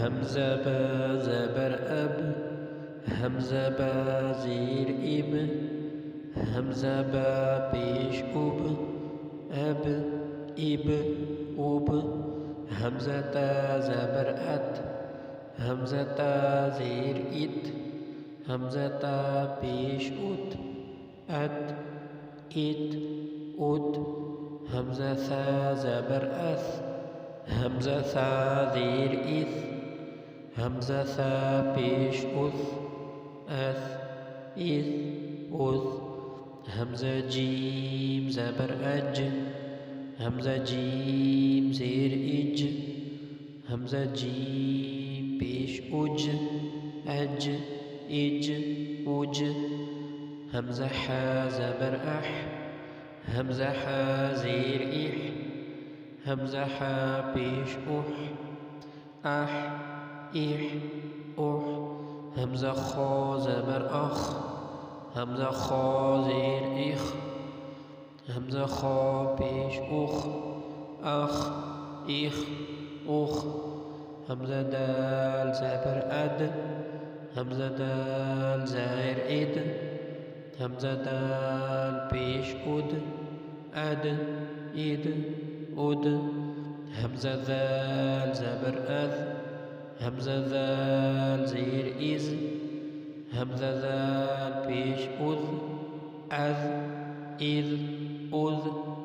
همزة با زبر أب، همزة با زیر إب، همزة با پیش أب، أب إب أب. همزة تا زبر أت، همزة تا زیر إت، همزة تا پیش أت، أت إت أت. همزة ثا زبر أث، همزة ثا زیر إث، همزة ثا پیش أث، أث إث أث. همزة جيم زبر أج، همزة جيم زیر إج، همزة جيم پیش أج، أج إج أج. همزة حا زبر أح، همزة حا زیر إح، همزة حا پیش أح، أح إح أح. همزة خا زبر أخ، همزة خا زیر إخ، همزة خا پیش أخ، أخ إخ أخ. همزة دال زبر أد، همزة دال زیر إد، همزة دال پیش أد، أد إد أد. همزة ذال زبر أذ، همزة ذال زیر إز، همزة ذال پیش أذ، أذ إذ أذ.